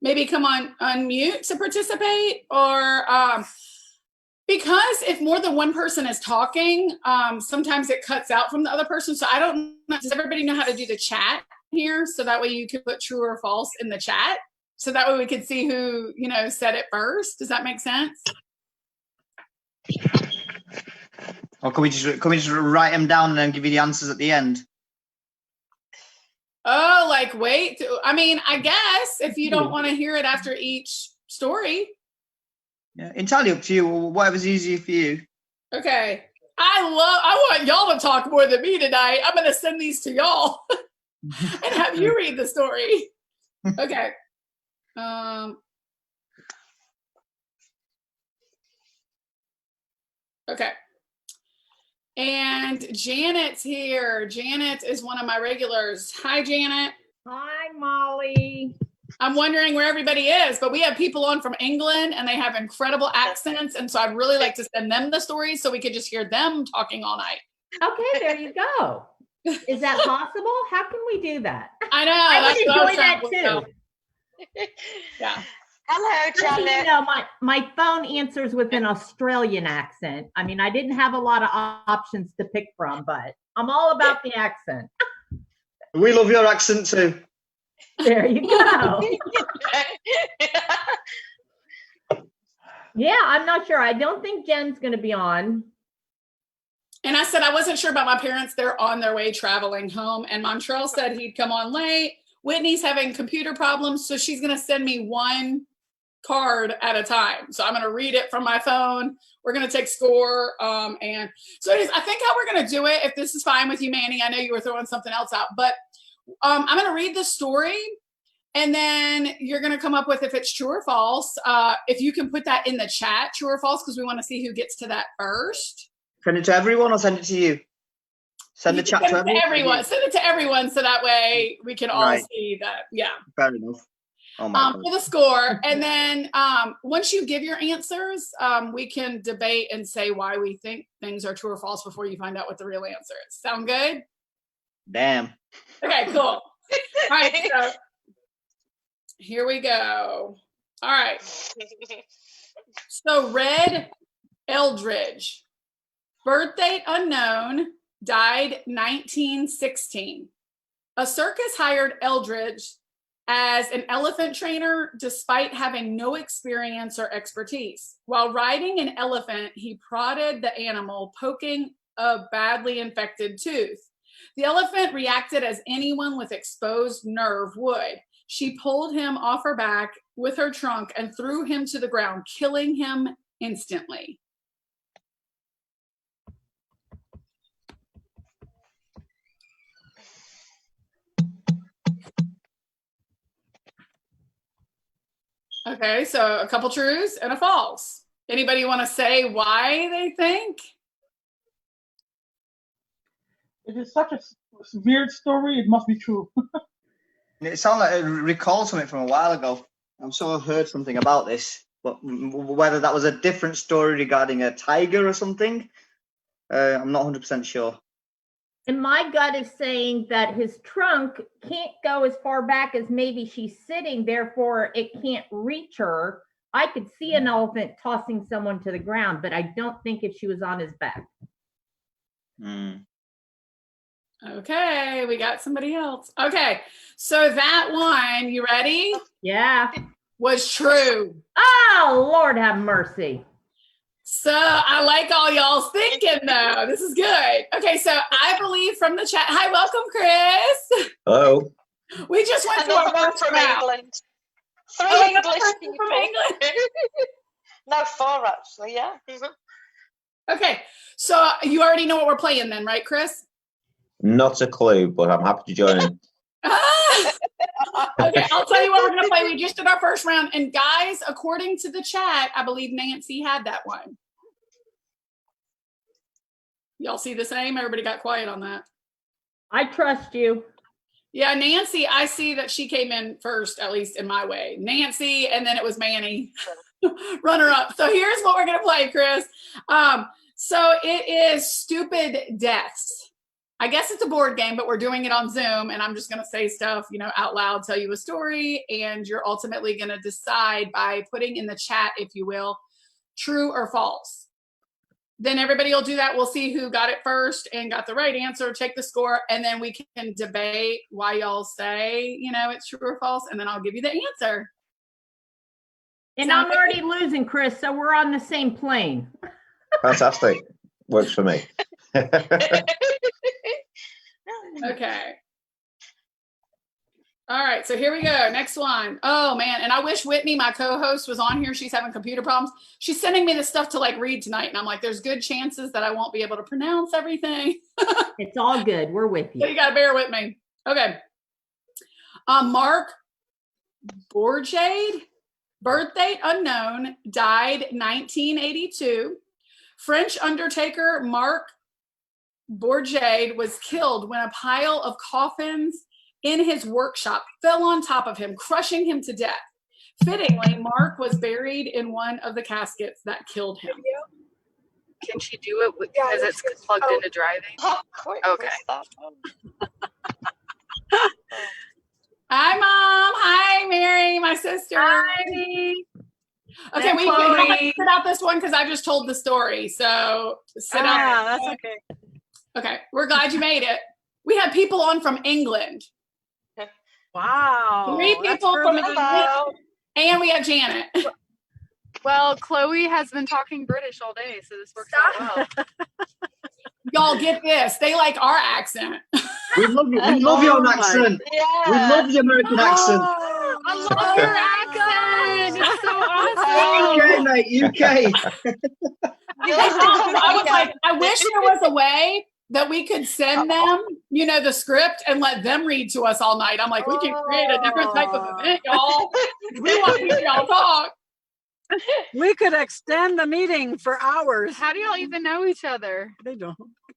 maybe come on unmute to participate, or because if more than one person is talking, sometimes it cuts out from the other person. So I don't know, does everybody know how to do the chat here? So that way you can put true or false in the chat. So that way we could see who, said it first. Does that make sense? Or can we just write them down and then give you the answers at the end? Oh, like wait. I mean, I guess if you don't want to hear it after each story. Yeah, entirely up to you. Whatever's easier for you. Okay. I want y'all to talk more than me tonight. I'm going to send these to y'all and have you read the story. Okay. Okay. And Janet's here. Janet is one of my regulars. Hi, Janet. Hi, Molly. I'm wondering where everybody is, but we have people on from England and they have incredible accents. And so I'd really like to send them the stories so we could just hear them talking all night. Okay, there you go. Is that possible? How can we do that? I know. I would enjoy that too. Yeah. Hello, Janet. My phone answers with an Australian accent. I mean, I didn't have a lot of options to pick from, but I'm all about the accent. We love your accent too. There you go. Yeah, I'm not sure. I don't think Jen's going to be on. And I said I wasn't sure about my parents. They're on their way traveling home. And Montrell said he'd come on late. Whitney's having computer problems, so she's going to send me one card at a time. So I'm going to read it from my phone. We're going to take score. And so it is, I think how we're going to do it, if this is fine with you, Manny, I know you were throwing something else out, but I'm going to read the story and then you're going to come up with if it's true or false. If you can put that in the chat, true or false, because we want to see who gets to that first. Send it to everyone or send it to you? Send the chat to everyone. Send it to everyone so that way we can all see that. Yeah. Fair enough. Oh my God. For the score. And then once you give your answers, we can debate and say why we think things are true or false before you find out what the real answer is. Sound good? Damn. Okay, cool. All right, so here we go. All right. So Red Eldridge, birth date unknown, died 1916. A circus hired Eldridge as an elephant trainer despite having no experience or expertise. While riding an elephant, he prodded the animal, poking a badly infected tooth. The elephant reacted as anyone with exposed nerve would. She pulled him off her back with her trunk and threw him to the ground, killing him instantly. Okay, so a couple trues and a false. Anybody want to say why they think? It is such a weird story, it must be true. It sounds like it recalls something from a while ago. I'm sure I've heard something about this, but whether that was a different story regarding a tiger or something, I'm not 100% sure. And my gut is saying that his trunk can't go as far back as maybe she's sitting, therefore it can't reach her. I could see an elephant tossing someone to the ground, but I don't think if she was on his back. Okay, we got somebody else. Okay, so that one, you ready? Yeah. Was true. Oh, Lord have mercy. So I like all y'all's thinking though. This is good. Okay, so I believe from the chat. Hi, welcome, Chris. Hello. We just went to our first from round. England. Three English people from England. No, 4 actually, yeah. Okay, so you already know what we're playing then, right, Chris? Not a clue, but I'm happy to join in. Okay, I'll tell you what we're going to play. We just did our first round. And guys, according to the chat, I believe Nancy had that one. Y'all see the same? Everybody got quiet on that. I trust you. Yeah, Nancy, I see that she came in first, at least in my way. Nancy, and then it was Manny, runner up. So here's what we're going to play, Chris. So it is stupid deaths. I guess it's a board game, but we're doing it on Zoom, and I'm just going to say stuff, out loud, tell you a story, and you're ultimately going to decide by putting in the chat, if you will, true or false. Then everybody will do that. We'll see who got it first and got the right answer, take the score, and then we can debate why y'all say, it's true or false, and then I'll give you the answer. And I'm already losing, Chris, so we're on the same plane. Fantastic. Works for me. Okay. All right, so here we go. Next one. Oh, man. And I wish Whitney, my co-host, was on here. She's having computer problems. She's sending me this stuff to read tonight. And I'm like, there's good chances that I won't be able to pronounce everything. It's all good. We're with you. So you got to bear with me. Okay. Mark Bourgeade, birth date unknown, died 1982. French undertaker Mark Bourgeade was killed when a pile of coffins in his workshop fell on top of him, crushing him to death. Fittingly, Mark was buried in one of the caskets that killed him. Can she do it because it's plugged into driving? How quick Okay. was that? Hi, Mom. Hi, Mary, my sister. Hi. Okay, we Chloe. have to sit out this one because I just told the story. So sit out. That's okay. Okay, we're glad you made it. We had people on from England. Wow. 3 people from England. Hello. And we have Janet. Well, Chloe has been talking British all day, so this works out well. Y'all get this. They like our accent. We love you. We love your accent. Yeah. We love the American accent. I love your accent. It's so awesome. UK, mate. UK. I was like, I wish there was a way that we could send them, the script and let them read to us all night. I'm like, we can create a different type of event, y'all. We want to hear y'all talk. We could extend the meeting for hours. How do y'all even know each other? They don't.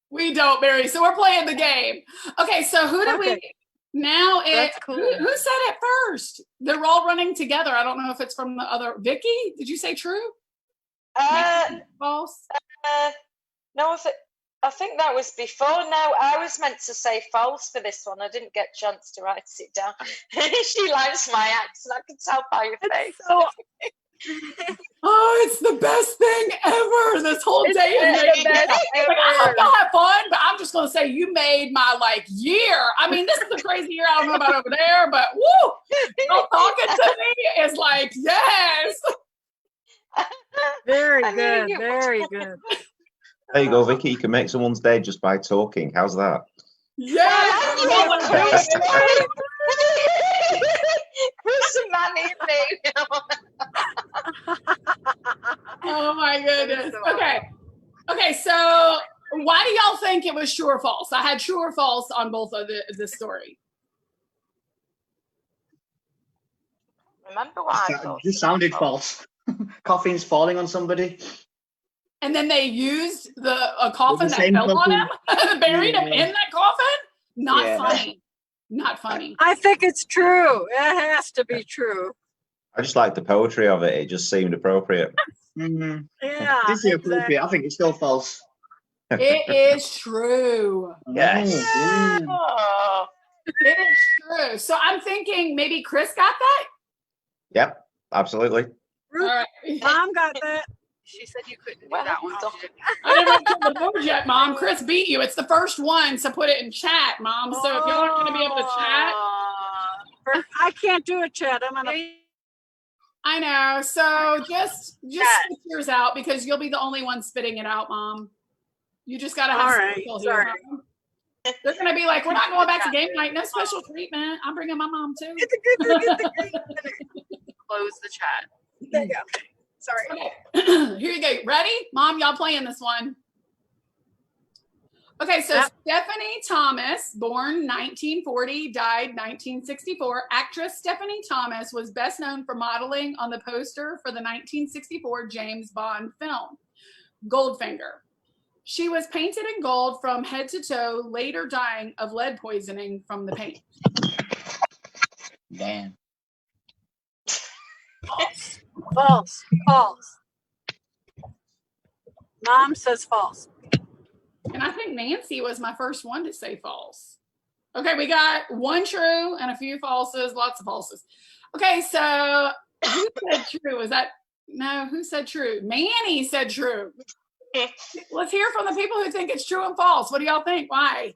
We don't, Mary. So we're playing the game. Okay, so who did we? Now That's cool. Who said it first? They're all running together. I don't know if it's from the other. Vicky, did you say true? False. No, I think that was before. No, I was meant to say false for this one. I didn't get a chance to write it down. She likes my accent. I can tell by your face. Oh, it's the best thing ever. This whole day is the best like, I hope y'all have fun, but I'm just gonna say you made my year. I mean, this is a crazy year. I don't know about over there, but woo, y'all talking to me is like, yes. Very good. Very good. There you go, Vicky. You can make someone's day just by talking. How's that? Yes. Chris and Manny me. Oh my goodness. So Okay, so why do y'all think it was true or false? I had true or false on both of the story. Remember what I thought? This sounded false. Coffins falling on somebody. And then they used a coffin The that same fell on him, coffin. buried him Yeah. in that coffin? Not Yeah. funny. Not funny. I think it's true. It has to be true. I just like the poetry of it. It just seemed appropriate. Mm-hmm. Yeah. This is appropriate. I think it's still false. It is true. Yes. Mm. Oh, It is true. So I'm thinking maybe Chris got that? Yep, absolutely. All right. Mom got that. She said you couldn't do well that one. done. I didn't put the board yet, Mom. Chris beat you. It's the first one, so put it in chat, Mom. So if y'all aren't going to be able to chat, I can't do a chat. I'm on a. I know. So just spit yours out because you'll be the only one spitting it out, Mom. You just got to have All some right, people here. sorry. Mom. They're going to be like, we're not going back to game night. No special treatment. I'm bringing my mom too. Close the chat. There you go. Sorry. Okay. Here you go. Ready? Mom, y'all playing this one. Okay, so Yep. Stephanie Thomas, born 1940, died 1964. Actress Stephanie Thomas was best known for modeling on the poster for the 1964 James Bond film, Goldfinger. She was painted in gold from head to toe, later dying of lead poisoning from the paint. Damn. False. False. Mom says false. And I think Nancy was my first one to say false. Okay, we got one true and a few falses, lots of falses. Okay, so who said true? Was that, no, who said true? Manny said true. Let's hear from the people who think it's true and false. What do y'all think? Why?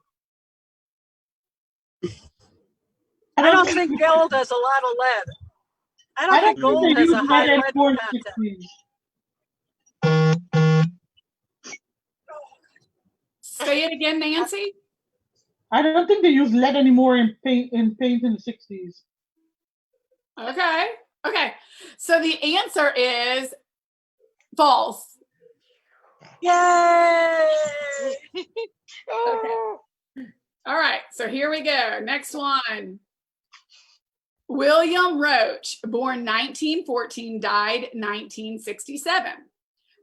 I don't think gold has a lot of lead. I don't think gold has a high lead content. Say it again, Nancy. I don't think they use lead anymore in paint in the 60s. Okay. Okay. So the answer is false. Yay! Okay. All right. So here we go. Next one. William Roach, born 1914, died 1967.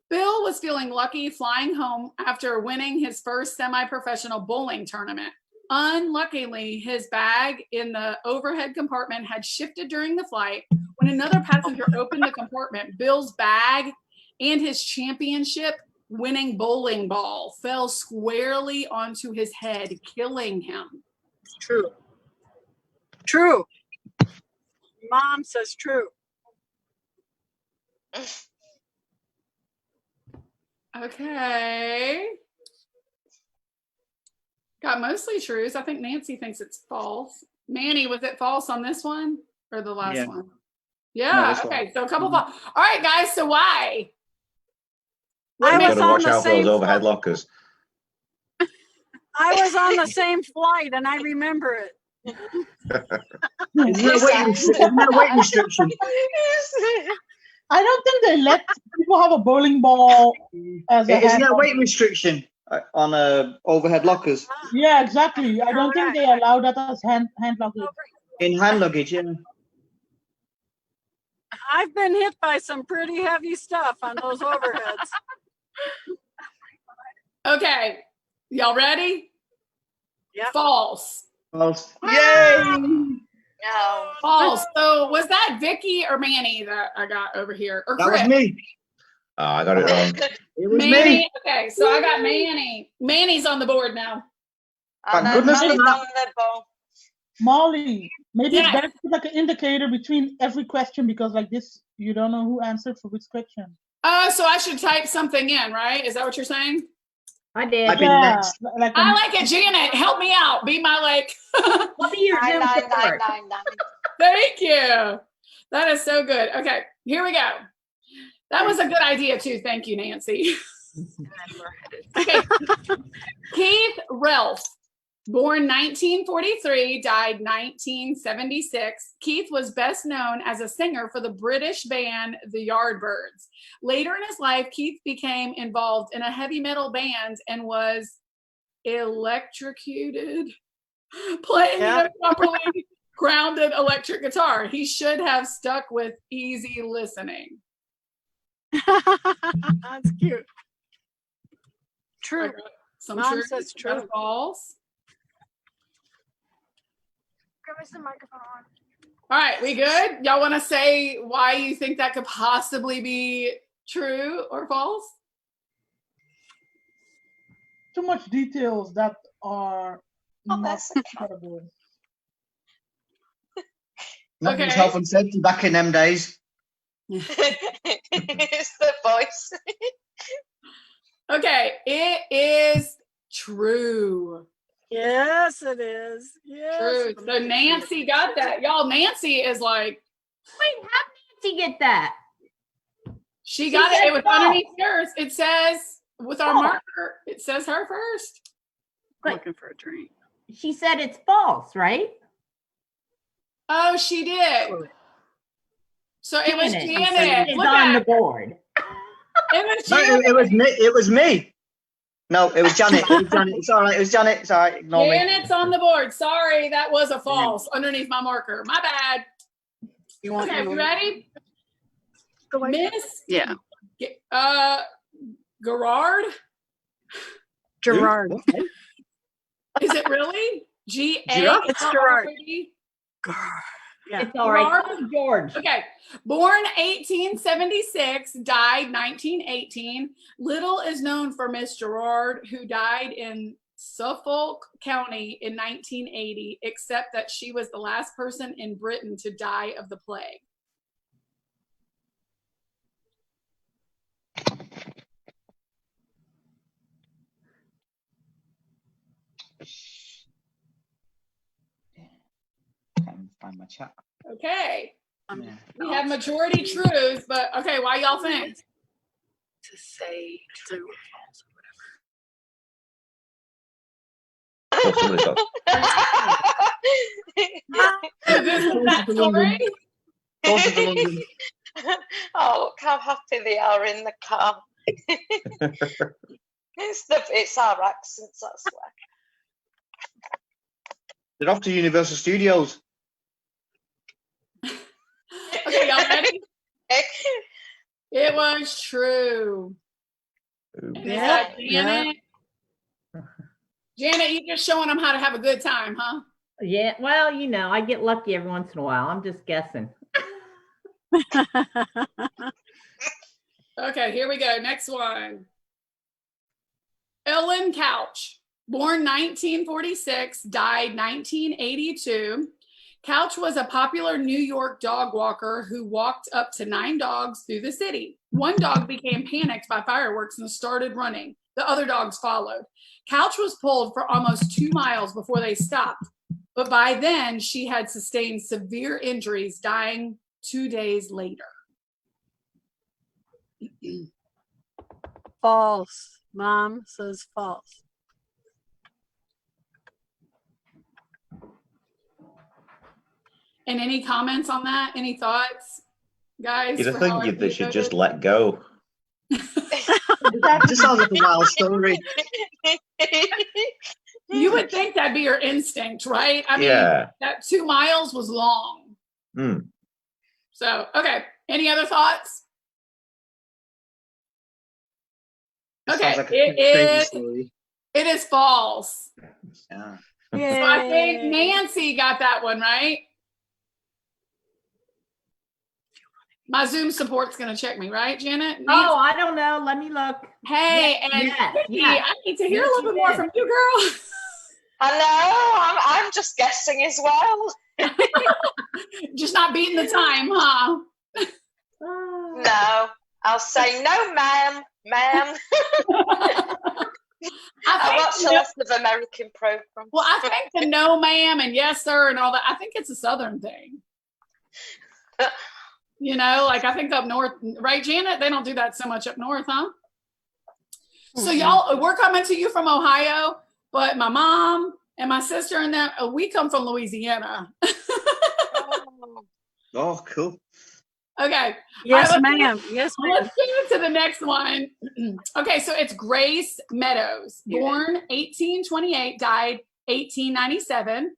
Bill was feeling lucky flying home after winning his first semi-professional bowling tournament. Unluckily, his bag in the overhead compartment had shifted during the flight. When another passenger opened the compartment, Bill's bag and his championship winning bowling ball fell squarely onto his head, killing him. True. True. Mom says true. Okay. Got mostly trues. I think Nancy thinks it's false. Manny, was it false on this one or the last one? Yeah. No, okay. So a couple false. All right, guys. So why? I You've was got to on watch the out for those same overhead lockers. I was on the same flight and I remember it. Isn't there a weight restriction? I don't think they let people have a bowling ball as a Isn't there a hand weight restriction on overhead lockers? Yeah, exactly. I don't think they allow that as hand luggage. In hand luggage, yeah. I've been hit by some pretty heavy stuff on those overheads. Okay. Y'all ready? Yep. False. False. Yay! No. False. So was that Vicky or Manny that I got over here? Or That was Chris? me. Oh, I got it wrong. It was Manny. me. Okay, so I got Manny. Manny's on the board now. Thank goodness for that. Molly, maybe Yes. it's better to put like an indicator between every question because like this, you don't know who answered for which question. Oh, so I should type something in, right? Is that what you're saying? I did. I've been Yeah, next. like I like it, Janet. Help me out. Be my What are your Zoom support? 99999. Thank you. That is so good. Okay, here we go. That was a good idea too. Thank you, Nancy. Okay. Keith Relf, born 1943, died 1976. Keith was best known as a singer for the British band The Yardbirds. Later in his life, Keith became involved in a heavy metal band and was electrocuted, playing a properly grounded electric guitar. He should have stuck with easy listening. That's cute. True. Some Mom true, says some true. false. Give us the microphone on. All right, we good? Y'all want to say why you think that could possibly be true or false? too much details that are not that's credible. Not Okay. much health and safety back in them days. It's the voice. Okay, it is true. Yes, it is. Yes. True. So Nancy got that. Y'all, Nancy is like, Wait, how did Nancy get that? she got it. said It was false. underneath yours. It says, with our False. marker, it says her first. But Looking for a drink. she said it's false, right? Oh, she did. So it was Janet. Janet. It's Look on at the board. it was No, Janet. it was me. It was me. No, it was Janet. It was Janet. It's all right. It was Janet. It's all right. Ignore me. Janet's on the board. Sorry, that was a false underneath my marker. My bad. You want Okay, you ready? Go away. Miss Yeah. Gerard? Gerard. Is it really? G-A? Giraffe? It's Gerard. Yeah. It's all right. Gerard- Call George. Okay. Born 1876, died 1918. Little is known for Miss Gerard, who died in Suffolk County in 1980, except that she was the last person in Britain to die of the plague. Can't find my chat. Okay. Yeah. We have majority truth, but okay, why y'all think? To say true. Oh, somebody's got- Is this the backstory? Closer to London. Oh, look how happy they are in the car. It's our accents, that's why. They're off to Universal Studios. Okay, y'all ready? It was true. And it's Yeah, Janet. Janet, you just showing them how to have a good time, huh? Yeah, well, you know, I get lucky every once in a while. I'm just guessing. Okay, here we go. Next one. Ellen Couch, born 1946, died 1982. Couch was a popular New York dog walker who walked up to 9 dogs through the city. One dog became panicked by fireworks and started running. The other dogs followed. Couch was pulled for almost 2 miles before they stopped. But by then, she had sustained severe injuries, dying 2 days later. False. Mom says false. And any comments on that? Any thoughts, guys? You'd for think how they everybody should voted? just let go. It just sounds like a wild story. You would think that'd be your instinct, right? I mean, Yeah. that 2 miles was long. Hmm. So, okay. Any other thoughts? Sounds Okay, like a it crazy is. story. It is false. Yeah. So I think Yay. Nancy got that one right. My Zoom support's going to check me, right, Janet? Nancy? Oh, I don't know. Let me look. Hey, Yes, and yes, Vicky, yes. I need to hear Yes, a little you bit more did. from you, girl. I know, I'm just guessing as well. Just not beating the time, huh? Oh. No, I'll say no, ma'am. I watch a lot of American programs. Well, I think the no ma'am and yes sir and all that, I think it's a Southern thing. You know, like I think up north, right, Janet? They don't do that so much up north, huh? So y'all, we're coming to you from Ohio, but my mom and my sister and them, we come from Louisiana. Oh, cool. Okay. Yes, All right, ma'am. Yes, ma'am. Let's go to the next one. Okay, so it's Grace Meadows, born 1828, died 1897.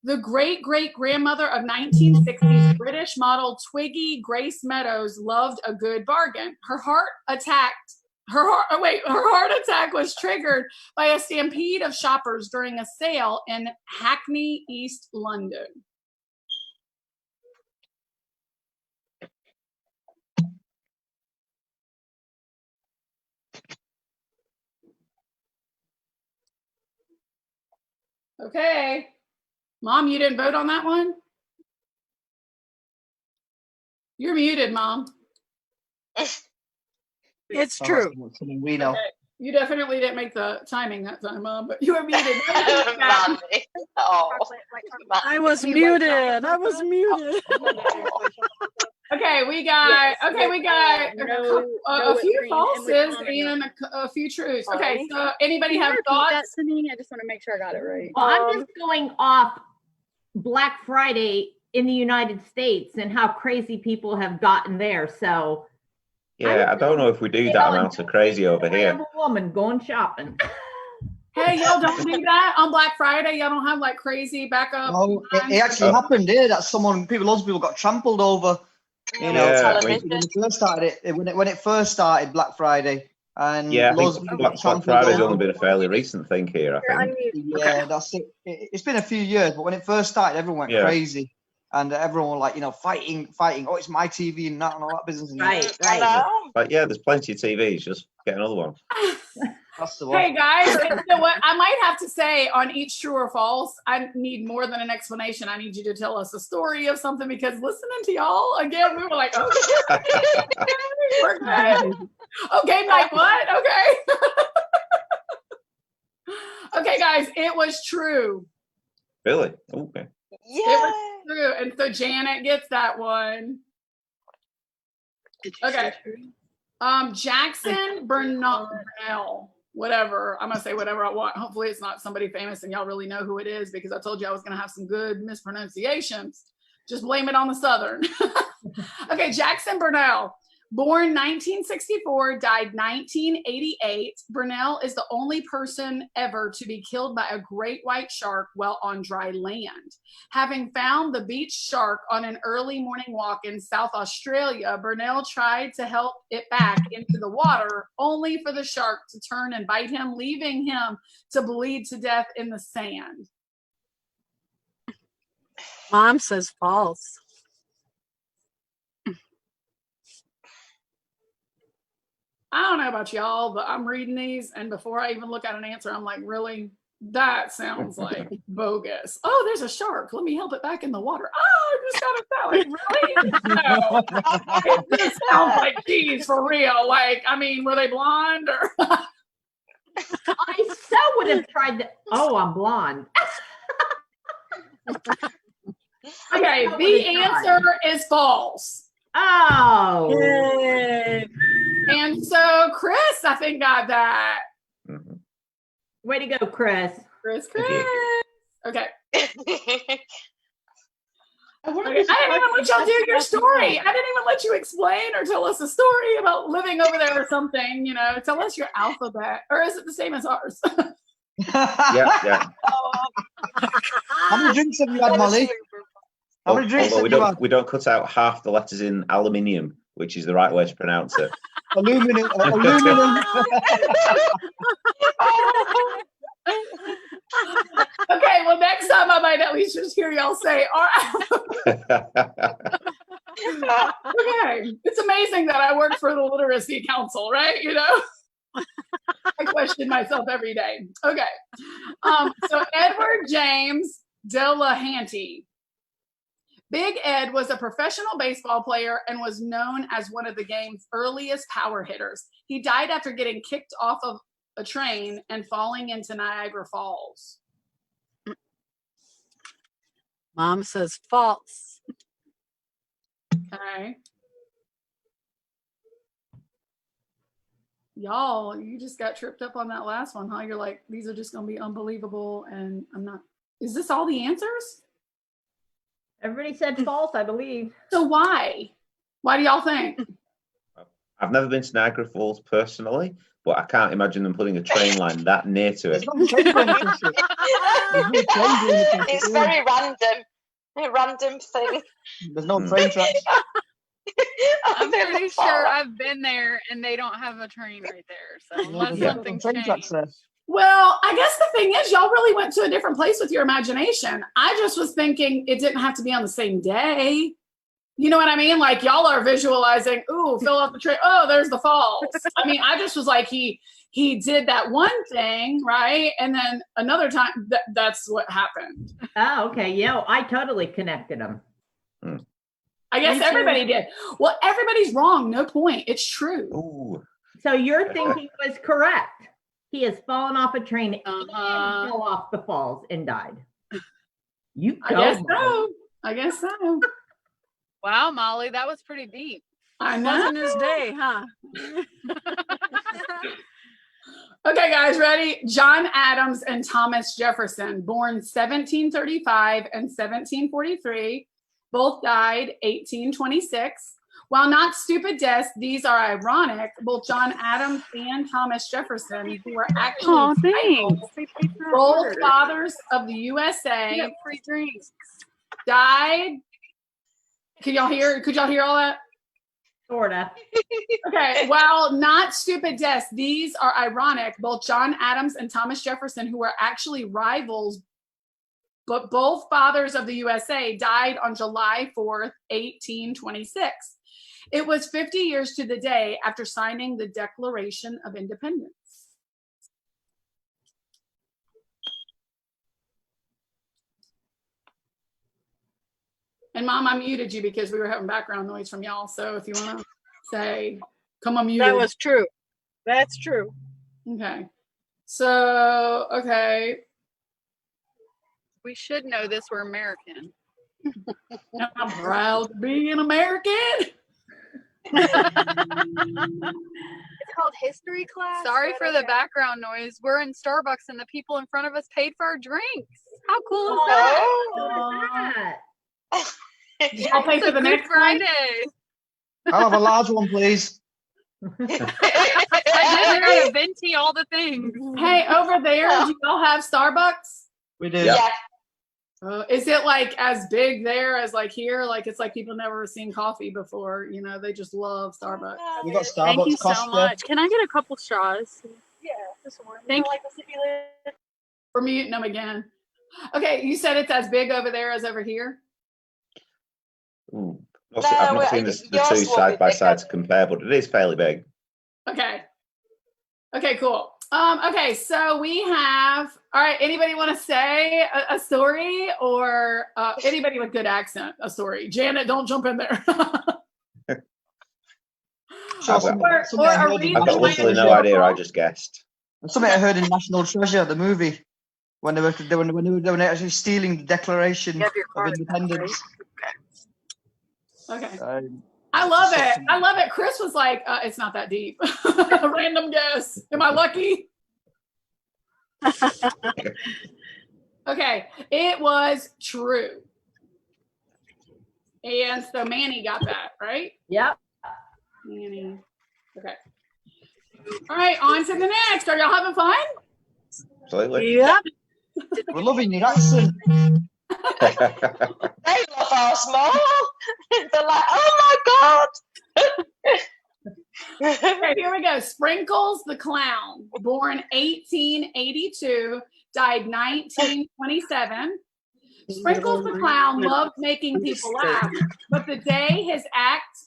The great-great-grandmother of 1960s British model Twiggy Grace Meadows loved a good bargain. Her heart attack was triggered by a stampede of shoppers during a sale in Hackney, East London. Okay. Mom, you didn't vote on that one? You're muted, Mom. It's Oh, true. something we know. Okay. You definitely didn't make the timing that time, Mom, but you were muted. Okay, Manny. Oh, I was muted. I was muted. we got a few green, and with falses almond and a few truths. Okay, Sorry. so anybody Can you have repeat thoughts? that to me? I just want to make sure I got it right. Well, I'm just going off Black Friday in the United States and how crazy people have gotten there. So Yeah, I don't know if we do that amount of crazy over I'm here. a woman going shopping. Hey, y'all don't do that on Black Friday. Y'all don't have like crazy backup. Oh, it actually happened here. That loads of people got trampled over. You know, Yeah, when it first started, when it first started Black Friday, and Yeah, I loads of think people got Black trampled Friday's over. only been a fairly recent thing here, I think. Yeah, that's it. It's been a few years, but when it first started, everyone went Yeah. crazy. and everyone like fighting. Oh, it's my TV and that and all that business. And Right. I know. But yeah, there's plenty of TVs. Just get another one. That's the one. Hey guys, you know what? I might have to say on each true or false, I need more than an explanation. I need you to tell us a story of something, because listening to y'all again, we were like, okay, we're good. Okay, Mike, what? Okay. Okay, guys, it was true. Really? Okay. It was true. And so Janet gets that one. Okay. Jackson Bernal, whatever. I'm going to say whatever I want. Hopefully it's not somebody famous and y'all really know who it is, because I told you I was going to have some good mispronunciations. Just blame it on the Southern. Okay, Jackson Bernal. Born 1964, died 1988. Bernal is the only person ever to be killed by a great white shark while on dry land. Having found the beach shark on an early morning walk in South Australia, Bernal tried to help it back into the water, only for the shark to turn and bite him, leaving him to bleed to death in the sand. Mom says false. I don't know about y'all, but I'm reading these, and before I even look at an answer, I'm like, really? That sounds like bogus. Oh, there's a shark. Let me help it back in the water. Oh, I just got it out. Like, really? No. It just sounds like cheese for real. Like, I mean, were they blonde or? I so would have tried to. Oh, I'm blonde. Okay, the answer is false. Oh. Yay. And so Chris, I think, got that. Mhm. Way to go, Chris. Chris. Okay. I I didn't even let y'all do your story. I didn't even let you explain or tell us a story about living over there or something. Tell us your alphabet. Or is it the same as ours? Yeah. How many drinks have you had, Molly? How many drinks Although have you had? we don't cut out half the letters in aluminium, which is the right way to pronounce it. Aluminum. Okay, well, next time I might at least just hear y'all say, all right. Okay. It's amazing that I work for the Literacy Council, right? I question myself every day. Okay. So Edward James Delahanty. Big Ed was a professional baseball player and was known as one of the game's earliest power hitters. He died after getting kicked off of a train and falling into Niagara Falls. Mom says false. Okay. Y'all, you just got tripped up on that last one, huh? You're like, these are just going to be unbelievable, and I'm not. Is this all the answers? Everybody said false, I believe. So why? Why do y'all think? I've never been to Niagara Falls personally, but I can't imagine them putting a train line that near to it. It's very random. A random thing. There's no train tracks. I'm pretty sure I've been there and they don't have a train right there. So unless something's changed. Well, I guess the thing is, y'all really went to a different place with your imagination. I just was thinking it didn't have to be on the same day. You know what I mean? Like, y'all are visualizing, ooh, fill out the train. Oh, there's the falls. I mean, I just was like, he did that one thing, right? And then another time, that's what happened. Oh, okay. Yeah, I totally connected them. I guess everybody did. Well, everybody's wrong. No point. It's true. Ooh. So your thinking was correct. He has fallen off a train and fell off the falls and died. You go, I guess so. Wow, Molly, that was pretty deep. I know. Wasn't his day, huh? Okay, guys, ready? John Adams and Thomas Jefferson, born 1735 and 1743, both died 1826. While not stupid deaths, these are ironic. Both John Adams and Thomas Jefferson, who were actually both fathers of the USA, Free drinks. died. Could y'all hear all that? Sorta. Okay, while not stupid deaths, these are ironic. Both John Adams and Thomas Jefferson, who were actually rivals, but both fathers of the USA died on July 4th, 1826. It was 50 years to the day after signing the Declaration of Independence. And Mom, I muted you because we were having background noise from y'all. So if you want to say, come on, muted. That was true. That's true. Okay. So, okay. We should know this. We're American. I'm proud to be an American. It's called history class. Sorry but for the okay. background noise. We're in Starbucks and the people in front of us paid for our drinks. How cool is that? That. I'll pay for the Good next one. Friday. I'll have a large one, please. I did got a venti all the things. Hey, over there, do y'all have Starbucks? We do. Yeah. Is it like as big there as like here? Like it's like people never seen coffee before, you know, they just love Starbucks. We got Thank you Starbucks, so Costa. much. Can I get a couple straws? Yeah, this one. Thank Like the sippy lid. We're muting them again. Okay, you said it's as big over there as over here? I've No, not seen the yours two will be side by side bigger. to compare, but it is fairly big. Okay. Okay, cool. Okay, so we have, all right, anybody want to say a story or anybody with good accent, a story? Janet, don't jump in there. Sure, something I or a heard in reason I've got why literally it's no idea. I horrible. just guessed. something I heard in National Treasure, the movie, when they were actually stealing the Declaration You have your of card, Independence. Okay. Um, I love so- it. I love it. Chris was like, it's not that deep. A random guess. Am I lucky? Okay. It was true. And so Manny got that, right? Yep. Manny. Okay. All right, on to the next. Are y'all having fun? Absolutely. Yep. We're loving your accent. They love ours more. They're like, oh my God. Okay, here we go. Sprinkles the Clown, born 1882, died 1927. Sprinkles the Clown loved making people laugh, but the day his act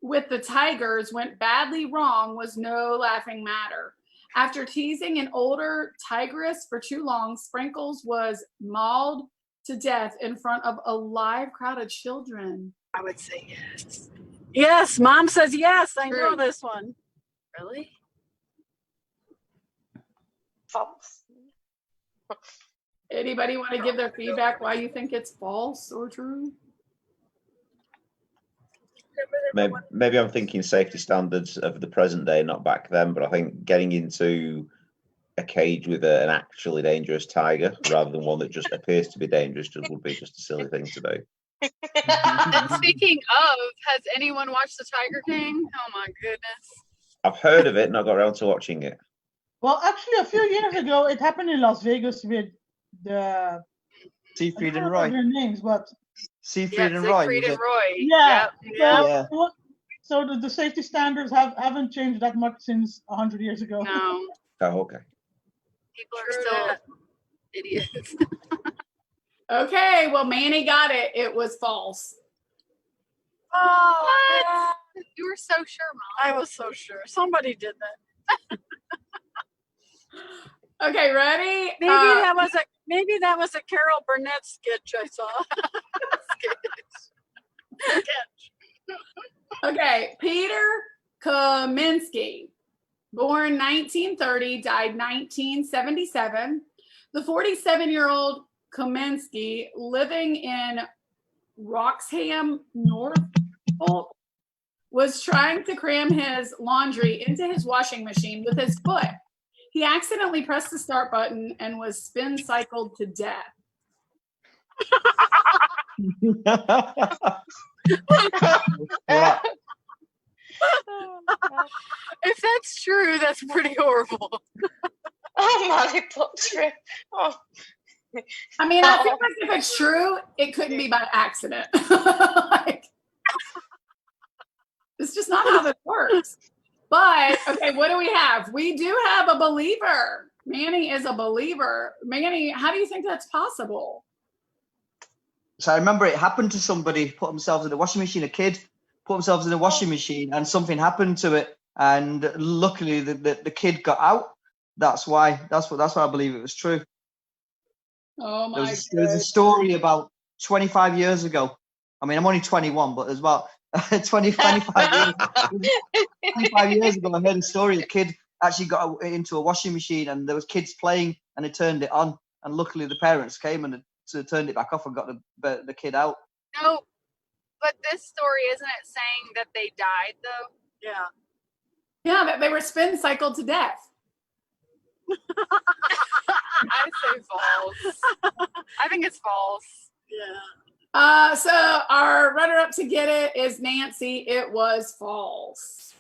with the Tigers went badly wrong was no laughing matter. After teasing an older tigress for too long, Sprinkles was mauled to death in front of a live crowd of children. I would say yes. Yes, Mom says yes. I know True. this one. Really? False. Anybody want to give their feedback why you think it's false or true? Maybe I'm thinking safety standards of the present day, not back then, but I think getting into a cage with an actually dangerous tiger rather than one that just appears to be dangerous would be just a silly thing to do. And speaking of, has anyone watched The Tiger King? Oh my goodness. I've heard of it, not got around to watching it. Well, actually, a few years ago, it happened in Las Vegas with the I Siegfried don't and remember Roy. their names, but Siegfried and Roy. Siegfried was and it? Roy. yeah. Yep. So, Yeah. so the safety standards haven't changed that much since 100 years ago. No, Oh, okay. people are True still that. idiots. Okay, well, Manny got it. It was false. Oh, What? You were so sure, Mom. I was so sure. Somebody did that. Okay, ready? Maybe that was a Carol Burnett sketch I saw. Okay, Peter Kaminsky, born 1930, died 1977. The 47-year-old Kaminsky, living in Wroxham, Norfolk, was trying to cram his laundry into his washing machine with his foot. He accidentally pressed the start button and was spin cycled to death. Right. If that's true, that's pretty horrible. Oh my, they put true. Oh. I mean, I feel like if it's true, it couldn't be by accident. Like, it's just not how this works. But, okay, what do we have? We do have a believer. Manny is a believer. Manny, how do you think that's possible? So I remember it happened to somebody, put themselves in the washing machine, a kid put themselves in the washing machine and something happened to it. And luckily the kid got out. That's why I believe it was true. Oh my God. There's a story about 25 years ago. I mean, I'm only 21, but there's about 25 years ago, I heard a story. A kid actually got into a washing machine and there was kids playing and they turned it on. And luckily the parents came and turned it back off and got the kid out. No, but this story, isn't it saying that they died though? Yeah. Yeah, that they were spin cycled to death. I say false. I think it's false. Yeah. So our runner-up to get it is Nancy. It was false.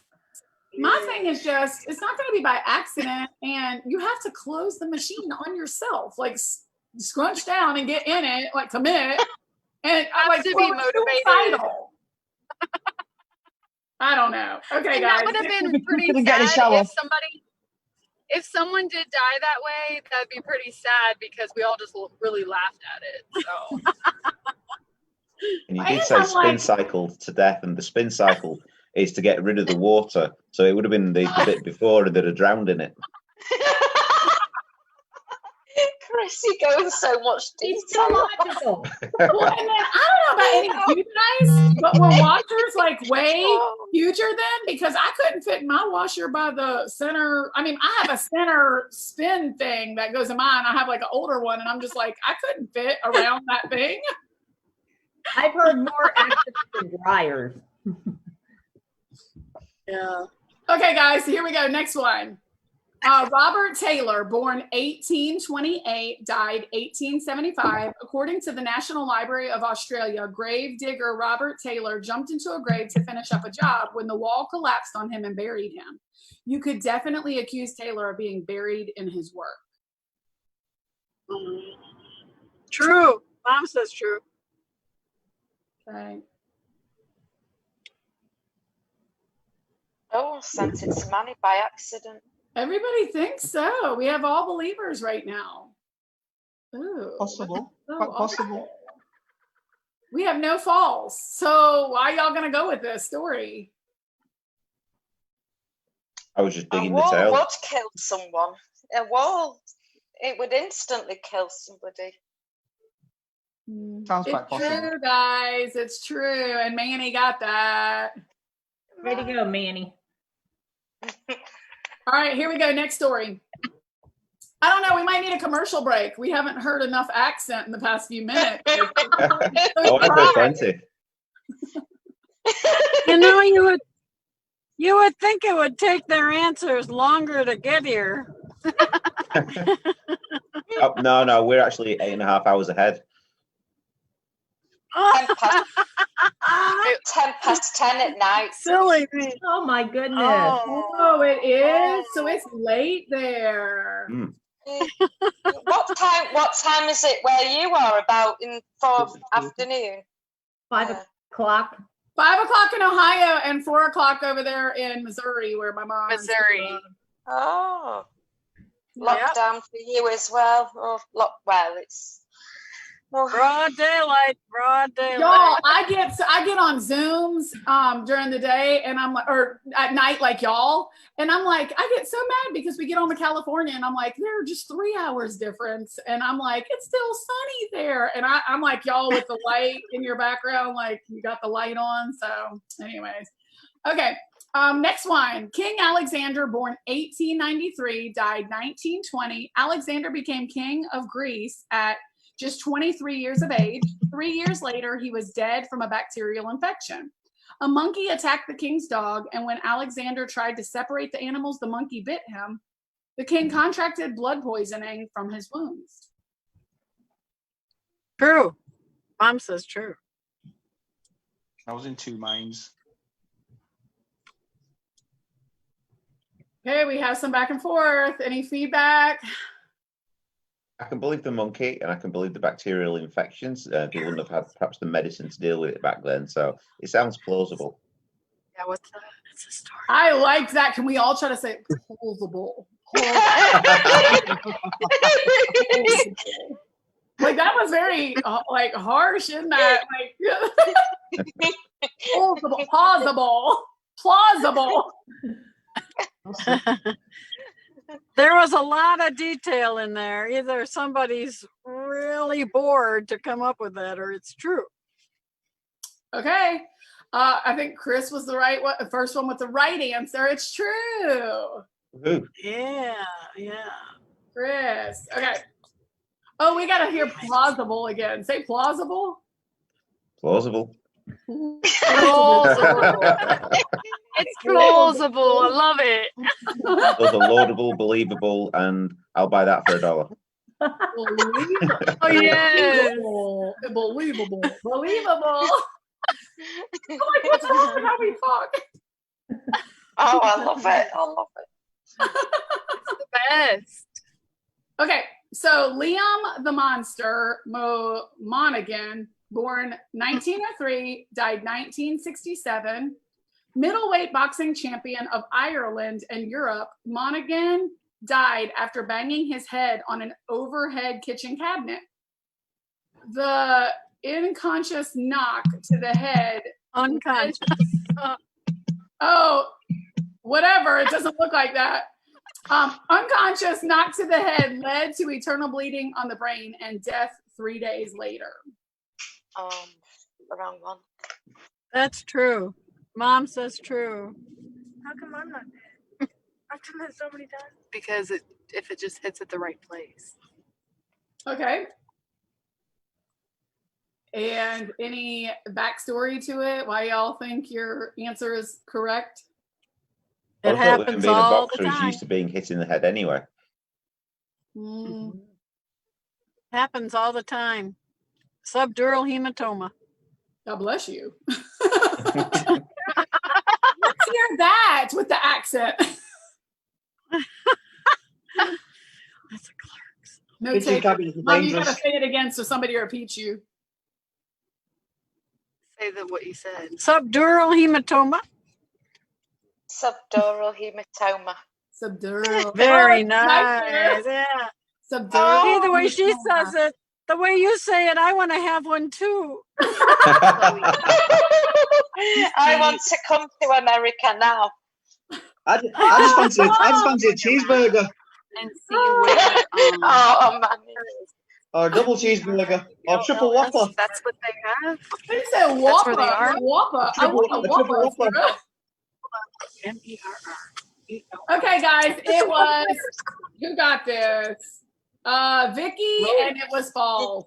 My thing is just, it's not going to be by accident, and you have to close the machine on yourself, like scrunch down and get in it, like commit, and I like to be motivated. I don't know. Okay, And guys, that would have been pretty couldn't get in the sad shower. if someone did die that way. That'd be pretty sad because we all just really laughed at it. So. And you did say spin cycled to death, and the spin cycle is to get rid of the water. So it would have been the bit before that had drowned in it. Chris, you go in so much detail. Well, and then I don't know about any of you guys, but were washers like way huger then? Because I couldn't fit in my washer by the center. I mean, I have a center spin thing that goes in mine. I have like an older one, and I'm just like, I couldn't fit around that thing. I've heard more accidents than dryers. Yeah. Okay, guys, here we go. Next one. Robert Taylor, born 1828, died 1875. According to the National Library of Australia, grave digger Robert Taylor jumped into a grave to finish up a job when the wall collapsed on him and buried him. You could definitely accuse Taylor of being buried in his work. True. Mom says true. Okay. Oh, sent it to Manny by accident. Everybody thinks so. We have all believers right now. Ooh. Possible. Oh, Quite possible. okay. We have no false. So why y'all gonna go with this story? I was just A digging the wall tail. would kill someone. A wall, it would instantly kill somebody. Sounds quite It's possible. true, guys. It's true. And Manny got that. Way to go, Manny. All right, here we go. Next story. I don't know. We might need a commercial break. We haven't heard enough accent in the past few minutes. Oh, I've heard plenty. You know, you would think it would take their answers longer to get here. Oh, no, we're actually 8.5 hours ahead. 10 at night. Silly me. Oh my goodness. Oh, it is. So it's late there. What time is it where you are? About in 4 afternoon? 5 o'clock. 5 o'clock in Ohio and 4 o'clock over there in Missouri, where my mom. Missouri. Oh, lockdown for you as well. Oh, well, it's Broad daylight. Y'all, I get on Zooms during the day, and I'm like, or at night, like y'all, and I'm like, I get so mad because we get on to California, and I'm like, there are just 3 hours difference, and I'm like, it's still sunny there, and I'm like y'all with the light in your background, like you got the light on. So, anyways, okay. Next one. King Alexander, born 1893, died 1920. Alexander became king of Greece at just 23 years of age. 3 years later, he was dead from a bacterial infection. A monkey attacked the king's dog, and when Alexander tried to separate the animals, the monkey bit him. The king contracted blood poisoning from his wounds. True. Mom says true. I was in two minds. Okay, we have some back and forth. Any feedback? I can believe the monkey, and I can believe the bacterial infections. They wouldn't have had perhaps the medicine to deal with it back then, so it sounds plausible. Yeah, what's that? It's a story. I like that. Can we all try to say plausible? Like that was very like harsh, isn't that? Like plausible. There was a lot of detail in there. Either somebody's really bored to come up with that, or it's true. Okay. I think Chris was the first one with the right answer. It's true. Who? Yeah. Chris. Okay. Oh, we gotta hear plausible again. Say plausible. Plausible. It's plausible. I love it. Those are laudable, believable, and I'll buy that for $1. Oh yes. Believable. I'm like, what's wrong with how we talk? Oh, I love it. It's the best. Okay, so Liam the Monster Monaghan, born 1903, died 1967. Middleweight boxing champion of Ireland and Europe, Monaghan died after banging his head on an overhead kitchen cabinet. The unconscious knock to the head. Unconscious. Oh, whatever. It doesn't look like that. Unconscious knock to the head led to eternal bleeding on the brain and death 3 days later. Wrong one. That's true. Mom says true. How come I'm not dead? I've done that so many times. Because if it just hits at the right place. Okay. And any backstory to it? Why y'all think your answer is correct? It happens being all a boxer the is time. used to being hit in the head anyway. Happens all the time. Subdural hematoma. God bless you. Let's hear that with the accent. That's a Clark's. No Kitchen take. cabinets are Mom, you dangerous. gotta say it again so somebody repeats you. Say what you said. Subdural hematoma. Subdural hematoma. Subdural. Very Oh, nice. Yeah. Subdural. See, the way she says it, the way you say it, I want to have one too. I want to come to America now. I just fancy a cheeseburger And see where Oh man. or a double cheeseburger or a triple whopper. that's what they have. They said That's Whopper. where they are? Whopper. I want a Triple Whopper. Whopper. MERR. Okay, guys, it was. Who got this? Vicky, and it was false.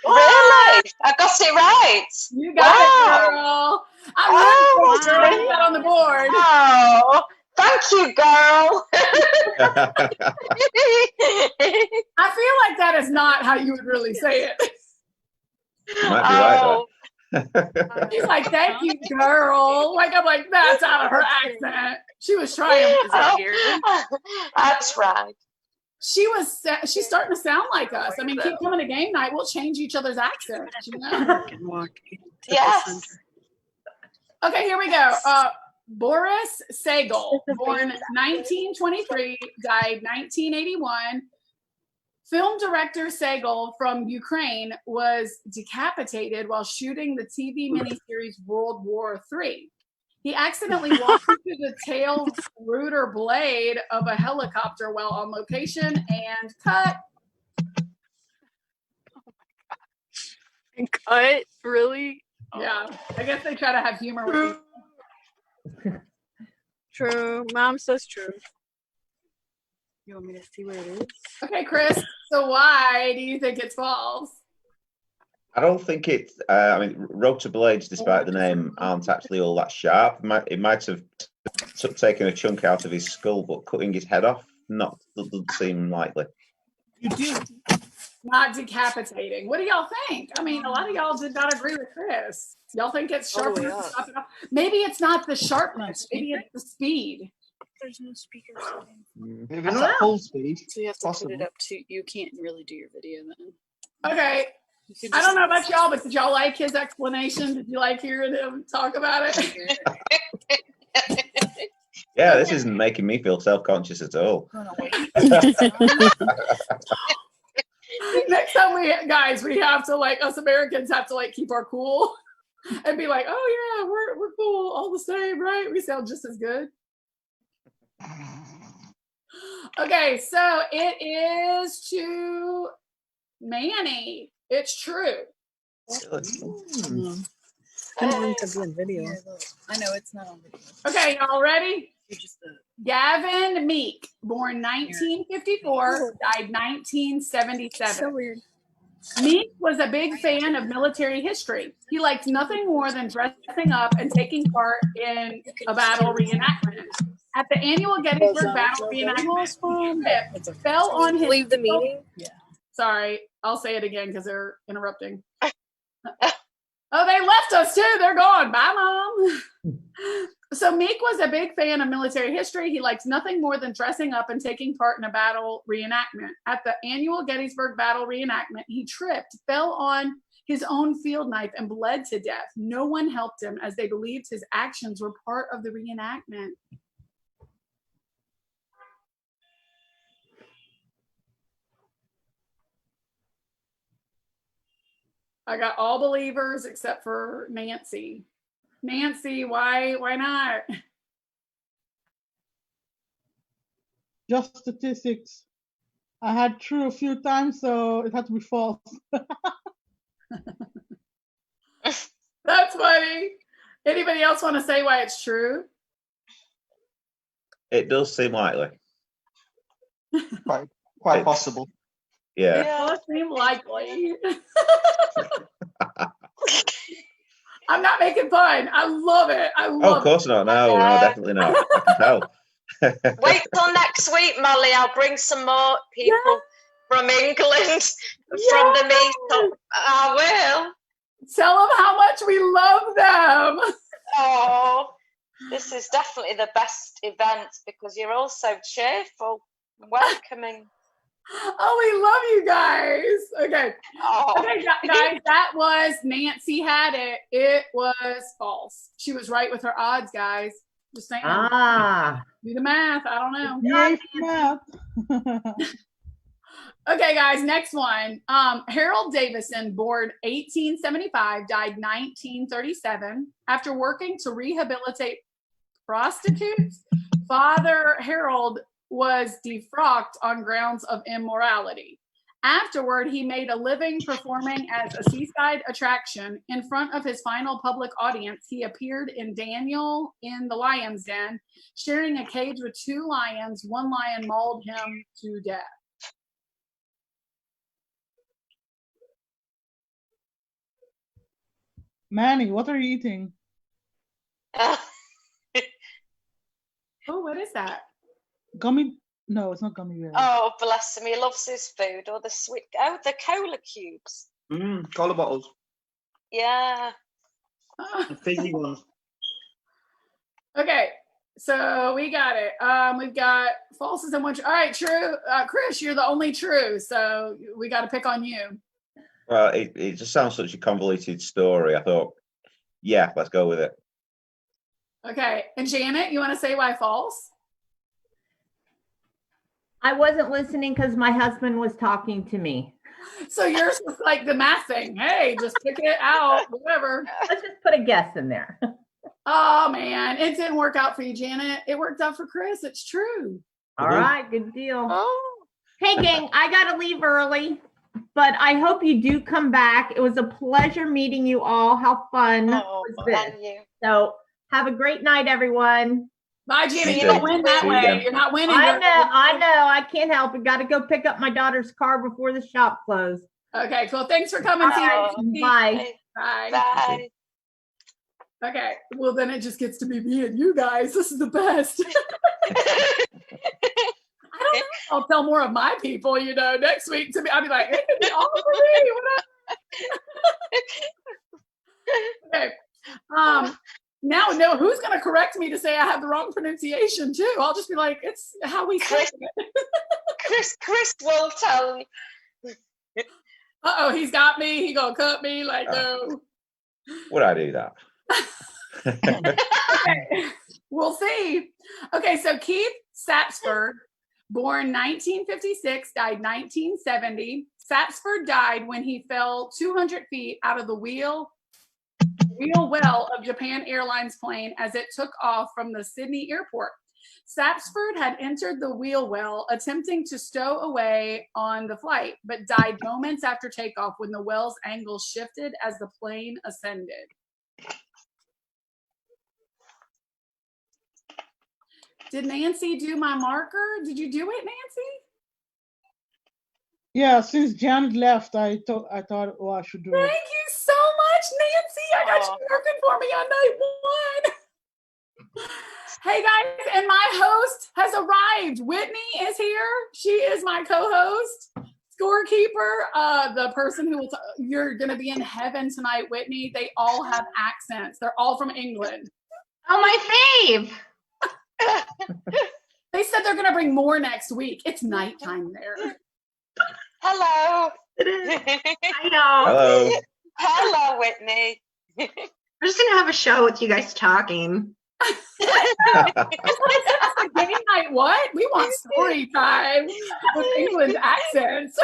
Really? I got it right. You got it, girl. I'm really throwing that on the board. Oh, thank you, girl. I feel like that is not how you would really say it. You might be right there. She's like, thank you, girl. Like, I'm like, that's out of her accent. She was trying. That's right. She's starting to sound like us. I mean, keep coming to game night. We'll change each other's accents, you know? Can walk into Yes. the center. Okay, here we go. Boris Sagal, born 1923, died 1981. Film director Sagal from Ukraine was decapitated while shooting the TV miniseries World War III. He accidentally walked into the tail rotor blade of a helicopter while on location and cut. Cut? Really? Yeah, I guess they try to have humor with you. True. Mom says true. You want me to see where it is? Okay, Chris, so why do you think it's false? I don't think it. I mean, rotor blades, despite the name, aren't actually all that sharp. It might have taken a chunk out of his skull, but cutting his head off, doesn't seem likely. You do. Not decapitating. What do y'all think? I mean, a lot of y'all did not agree with Chris. Y'all think it's sharp enough to chop it off? Maybe it's not the sharpness. Maybe it's the speed. There's no speaker setting. Maybe not at full speed. So you have to Possible. put it up to, you can't really do your video then. Okay. I don't know about y'all, but did y'all like his explanation? Did you like hearing him talk about it? Yeah, this isn't making me feel self-conscious at all. Next time we have to like us Americans have to like keep our cool and be like, oh yeah, we're cool all the same, right? We sound just as good. Okay, so it is to Manny. It's true. Couldn't link to be in video. I know it's not on video. Okay, y'all ready? You just Gavin Meek, born 1954, died 1977. so weird. Meek was a big fan of military history. He liked nothing more than dressing up and taking part in a battle reenactment. At the annual Gettysburg Battle reenactment, trip fell on his. Leave the meeting. Sorry, I'll say it again because they're interrupting. Oh, they left us too. They're gone. Bye, Mom. So Meek was a big fan of military history. He liked nothing more than dressing up and taking part in a battle reenactment. At the annual Gettysburg Battle reenactment, he tripped, fell on his own field knife, and bled to death. No one helped him as they believed his actions were part of the reenactment. I got all believers except for Nancy. Nancy, why not? Just statistics. I had true a few times, so it had to be false. That's funny. Anybody else want to say why it's true? It does seem likely. Quite possible. Yeah. It does seem likely. I'm not making fun. I love it. I love Oh, of course not. No, definitely not. I can tell. Wait till next week, Molly. I'll bring some more people from England from the meetup. I will. Tell them how much we love them. Oh, this is definitely the best event because you're all so cheerful, welcoming. Oh, we love you guys. Okay. Oh. Okay, guys, that was Nancy had it. It was false. She was right with her odds, guys. Just saying. Do the math. I don't know. Yay for math. Okay, guys, next one. Harold Davison, born 1875, died 1937. After working to rehabilitate prostitutes, Father Harold was defrocked on grounds of immorality. Afterward, he made a living performing as a seaside attraction. In front of his final public audience, he appeared in Daniel in the Lion's Den, sharing a cage with two lions. One lion mauled him to death. Manny, what are you eating? Oh, what is that? Gummy? No, it's not gummy bears. Oh, bless him. He loves his food. Or the sweet. Oh, the cola cubes. Cola bottles. Yeah. The fizzy ones. Okay, so we got it. We've got falses and one true. All right, true. Chris, you're the only true, so we got to pick on you. Well, it just sounds such a convoluted story. I thought, yeah, let's go with it. Okay, and Janet, you want to say why false? I wasn't listening because my husband was talking to me. So yours was like the math thing. Hey, just pick it out, whatever. Let's just put a guess in there. Oh, man, it didn't work out for you, Janet. It worked out for Chris. It's true. All right, good deal. Oh. Hey, gang, I got to leave early, but I hope you do come back. It was a pleasure meeting you all. How fun was this? And you. So have a great night, everyone. Bye, Janet. You don't win that way. You're not winning. I know. I can't help it. Got to go pick up my daughter's car before the shop closed. Okay, cool. Thanks for coming. Bye. Bye. Bye. Okay, well, then it just gets to be me and you guys. This is the best. I don't know. I'll tell more of my people, next week to me. I'll be like, it could be all for me. Okay. Now, no, who's going to correct me to say I have the wrong pronunciation, too? I'll just be like, it's how we say it. Chris will tell you. Uh-oh, he's got me. He going to cut me. Like, no. Would I do that? Okay. We'll see. Okay, so Keith Sapsford, Born 1956, died 1970. Sapsford died when he fell 200 feet out of the wheel well of Japan Airlines plane as it took off from the Sydney airport. Sapsford had entered the wheel well attempting to stow away on the flight, but died moments after takeoff when the well's angle shifted as the plane ascended. Did Nancy do my marker? Did you do it, Nancy? Yeah, since Janet left, I thought, oh, I should do it. Thank you so much, Nancy. I got you working for me on night one. Hey guys, and my host has arrived. Whitney is here. She is my co-host, scorekeeper, the person who will. You're going to be in heaven tonight, Whitney. They all have accents. They're all from England. Oh, my fave. They said they're going to bring more next week. It's nighttime there. Hello. Hi, y'all. Hello. Hello, Whitney. We're just gonna have a show with you guys talking. That's a game night. What? We want story time with England accents.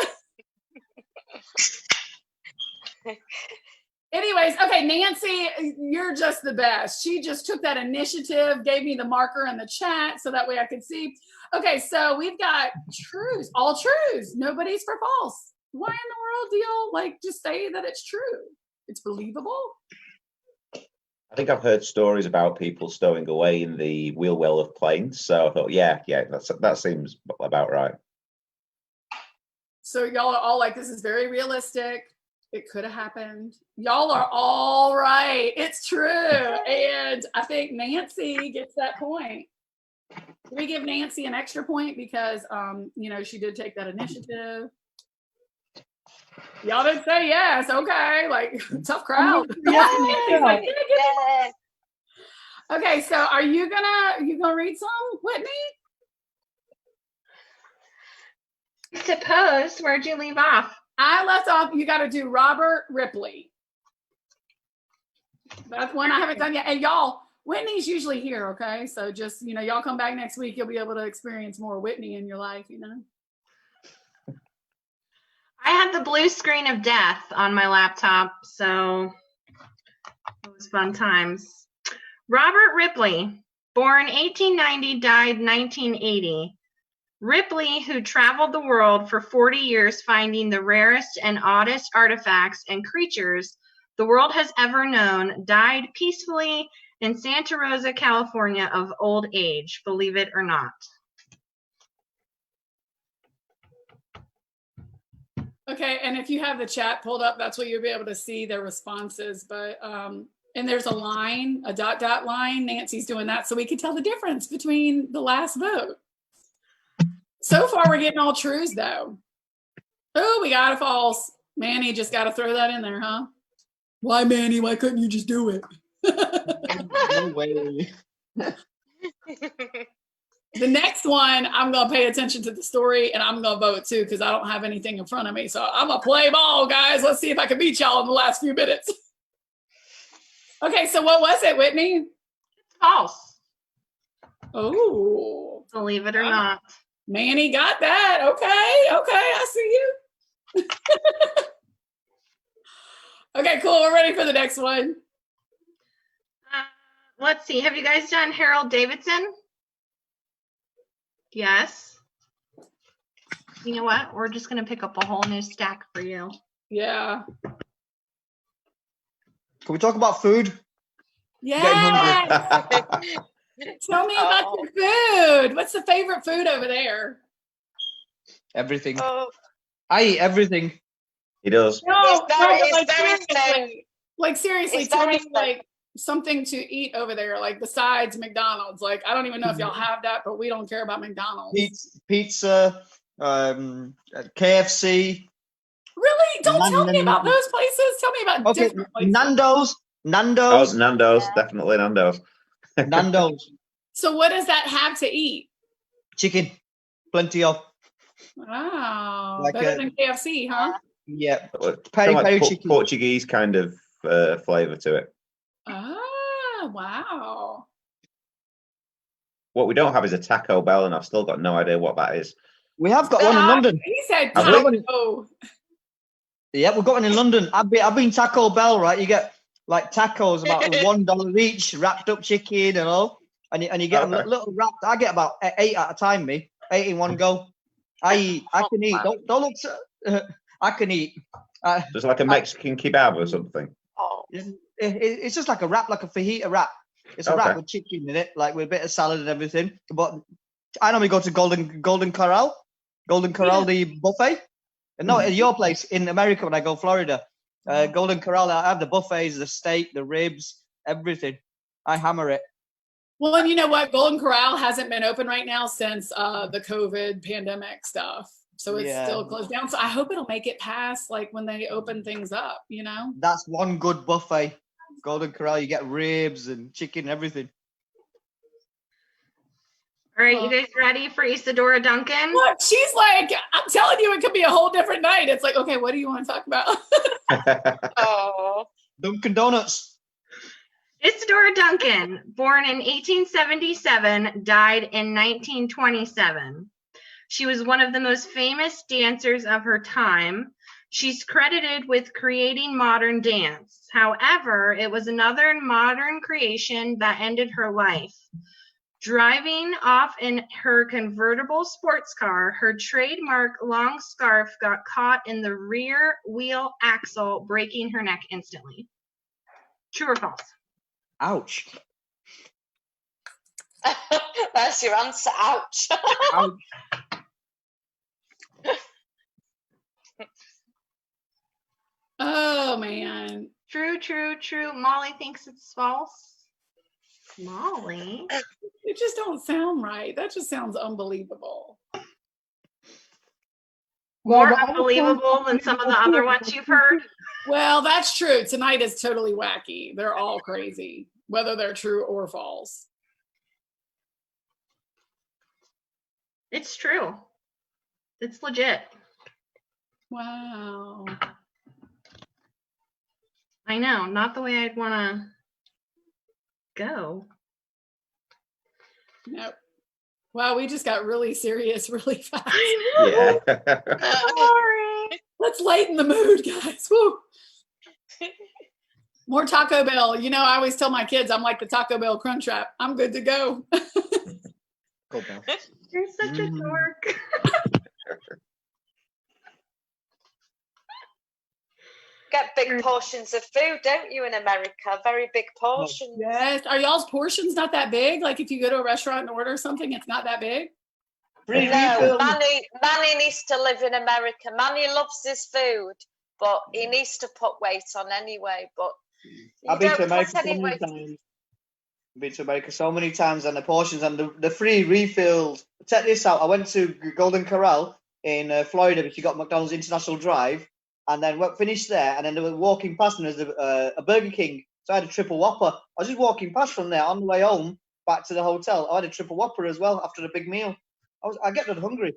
Anyways, okay, Nancy, you're just the best. She just took that initiative, gave me the marker in the chat so that way I could see. Okay, so we've got truths, all truths. Nobody's for false. Why in the world do y'all just say that it's true? It's believable. I think I've heard stories about people stowing away in the wheel well of planes. So I thought, yeah, that seems about right. So y'all are all like, this is very realistic. It could have happened. Y'all are all right. It's true. And I think Nancy gets that point. Do we give Nancy an extra point because, she did take that initiative? Y'all didn't say yes. Okay. Tough crowd. Yeah. Okay. So are you gonna read some, Whitney? I suppose. Where'd you leave off? I left off, you got to do Robert Ripley. That's one I haven't done yet. And y'all, Whitney's usually here, okay? So just, y'all come back next week, you'll be able to experience more Whitney in your life, I had the blue screen of death on my laptop, so it was fun times. Robert Ripley, born 1890, died 1980. Ripley, who traveled the world for 40 years finding the rarest and oddest artifacts and creatures the world has ever known, died peacefully in Santa Rosa, California of old age, believe it or not. Okay, and if you have the chat pulled up, that's what you'll be able to see their responses. But and there's a line, a dot line. Nancy's doing that so we can tell the difference between the last vote. So far, we're getting all truths, though. Oh, we got a false. Manny just got to throw that in there, huh? Why, Manny? Why couldn't you just do it? No way. The next one, I'm going to pay attention to the story, and I'm going to vote, too, because I don't have anything in front of me. So I'm going to play ball, guys. Let's see if I can beat y'all in the last few minutes. Okay, so what was it, Whitney? It's false. Oh. Believe it or not. Manny got that. Okay, I see you. Okay, cool. We're ready for the next one. Let's see. Have you guys done Harold Davidson? Yes. You know what? We're just going to pick up a whole new stack for you. Yeah. Can we talk about food? Yeah. Tell me about your food. What's the favorite food over there? Everything. I eat everything. He does. Seriously, tell me something to eat over there, besides McDonald's. I don't even know if y'all have that, but we don't care about McDonald's. Pizza, KFC. Really? Don't tell me about those places. Tell me about different places. Nando's. Oh, Nando's, definitely Nando's. Nando's. So what does that have to eat? Chicken. Plenty of. Wow. Better than KFC, huh? Yeah. Peri chicken. Portuguese kind of flavor to it. Ah, wow. What we don't have is a Taco Bell, and I've still got no idea what that is. We have got one in London. He said Have we? taco. Yeah, we've got one in London. I've been Taco Bell, right? You get like tacos about $1 each, wrapped up chicken and all, and you get them little wrapped. I get about 8 at a time, me 8 in one go. I can eat. Don't look. I can eat. Just like a Mexican kebab or something. It's just like a wrap, like a fajita wrap. It's a wrap with chicken in it, like with a bit of salad and everything. But I normally go to Golden Corral, the buffet. And no, at your place in America when I go Florida, Golden Corral, I have the buffets, the steak, the ribs, everything. I hammer it. Well, and you know what? Golden Corral hasn't been open right now since the COVID pandemic stuff. So it's still closed down. So I hope it'll make it past like when they open things up, you know? That's one good buffet. Golden Corral, you get ribs and chicken and everything. All right, you guys ready for Isadora Duncan? Look, she's like, I'm telling you, it could be a whole different night. It's like, okay, what do you want to talk about? Oh, Dunkin' Donuts. Isadora Duncan, born in 1877, died in 1927. She was one of the most famous dancers of her time. She's credited with creating modern dance. However, it was another modern creation that ended her life. Driving off in her convertible sports car, her trademark long scarf got caught in the rear wheel axle, breaking her neck instantly. True or false? Ouch. that's your answer. Ouch. Ouch. Oh, man. True, true, true. Molly thinks it's false. Molly? It just don't sound right. That just sounds unbelievable. More the other unbelievable than some of the other ones you've heard? Well, that's true. Tonight is totally wacky. They're all crazy, whether they're true or false. It's true. It's legit. Wow. I know, not the way I'd want to go. Nope. Wow, we just got really serious really fast. I know. Yeah. Sorry. Let's lighten the mood, guys. Woo. More Taco Bell. You know, I always tell my kids I'm like the Taco Bell Crunch Wrap. I'm good to go. You're such a dork. Get big portions of food, don't you, in America? Very big portions. Yes. Are y'all's portions not that big? Like if you go to a restaurant and order something, it's not that big? No, Manny needs to live in America. Manny loves his food, but he needs to put weight on anyway. But I've been to America so many times. I've been to America so many times, and the portions and the free refills. Check this out. I went to Golden Corral in Florida, which you got McDonald's International Drive, and then finished there, and then they were walking past, and there's a Burger King. So I had a triple Whopper. I was just walking past from there on the way home back to the hotel. I had a triple Whopper as well after the big meal. I get that hungry.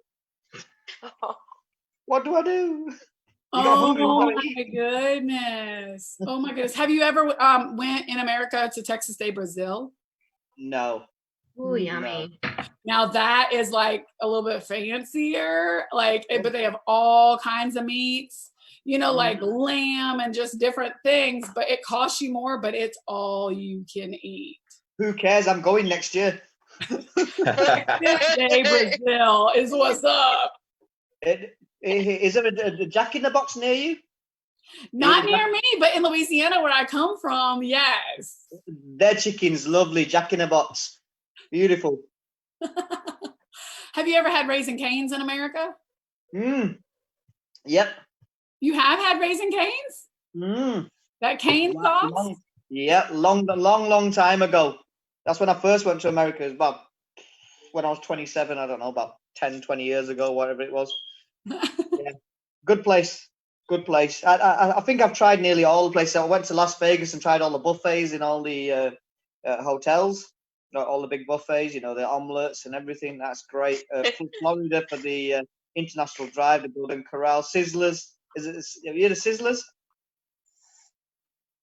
What do I do? Oh my goodness. Oh my goodness. Have you ever went in America to Texas de Brazil? No. Ooh, yummy. Now that is like a little bit fancier, like, but they have all kinds of meats, you know, like lamb and just different things, but it costs you more, but it's all you can eat. Who cares? I'm going next year. Texas de Brazil is what's up. Is there a Jack in the Box near you? Not near me, but in Louisiana where I come from, yes. Their chicken's lovely, Jack in the Box. Beautiful. Have you ever had Raising Cane's in America? Yep. You have had Raising Cane's? That cane sauce? Long time ago. That's when I first went to America. It was about when I was 27, I don't know, about 10, 20 years ago, whatever it was. Yeah. Good place. Good place. I think I've tried nearly all the places. I went to Las Vegas and tried all the buffets in all the hotels, all the big buffets, you know, the omelets and everything. That's great. Florida for the International Drive, the Golden Corral, Sizzlers. Have you heard of Sizzlers?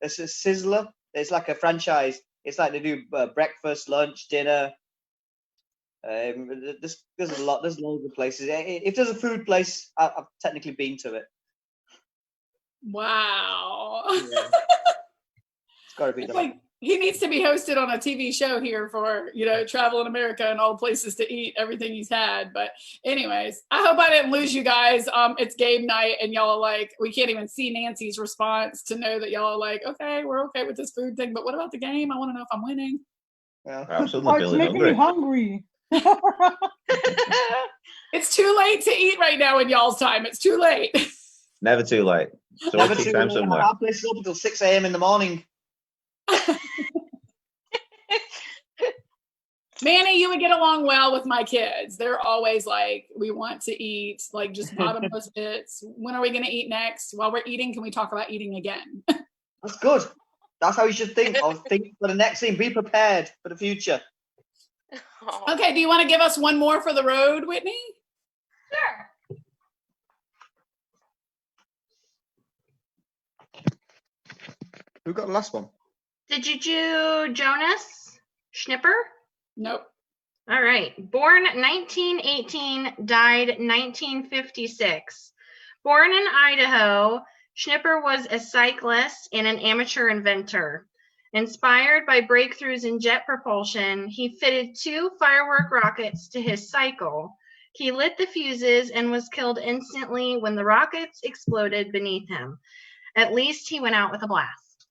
It's a Sizzler. It's like a franchise. It's like they do breakfast, lunch, dinner. There's a lot. There's loads of places. If there's a food place, I've technically been to it. Wow. Yeah. It's got to be It's done. like he needs to be hosted on a TV show here for, travel in America and all places to eat everything he's had. But anyways, I hope I didn't lose you guys. It's game night and y'all are like, we can't even see Nancy's response to know that y'all are like, okay, we're okay with this food thing, but what about the game? I want to know if I'm winning. Yeah. Absolutely Oh, it's feeling making hungry. me hungry. It's too late to eat right now in y'all's time. It's too late. Never too late. So Never tea too time late. somewhere. Our place is up until 6 a.m. in the morning. Manny, you would get along well with my kids. They're always like, we want to eat, like just bottomless pits. When are we going to eat next? While we're eating, can we talk about eating again? That's good. That's how you should think. I was thinking for the next scene. Be prepared for the future. Okay, do you want to give us one more for the road, Whitney? Sure. Who got the last one? Did you do Jonas Schnipper? Nope. All right. Born 1918, died 1956. Born in Idaho, Schnipper was a cyclist and an amateur inventor. Inspired by breakthroughs in jet propulsion, he fitted 2 firework rockets to his cycle. He lit the fuses and was killed instantly when the rockets exploded beneath him. At least he went out with a blast.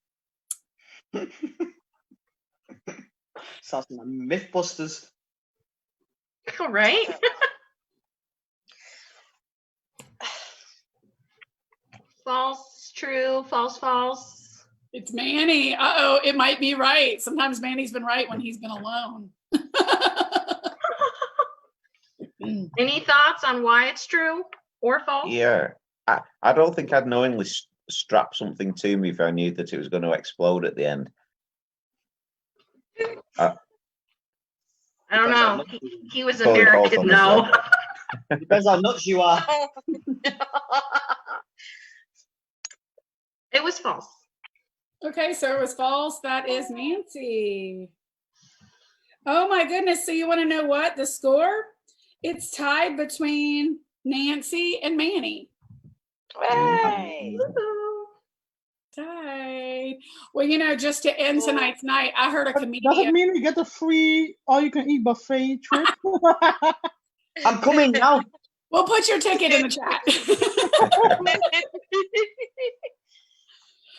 Sounds like Mythbusters. All right. False, true, false, false. It's Manny. Uh-oh, it might be right. Sometimes Manny's been right when he's been alone. Any thoughts on why it's true or false? Yeah. I don't think I'd knowingly strap something to me if I knew that it was going to explode at the end. I don't know. He was Totally false American, on though. Depends how nuts you are. It was false. Okay, so it was false. That is Nancy. Oh my goodness. So you want to know what? The score? It's tied between Nancy and Manny. Hey. Tied. Well, just to end tonight's night, I heard a Does it comedian. mean we get a free all-you-can-eat buffet trip? I'm coming now. We'll put your ticket in the chat.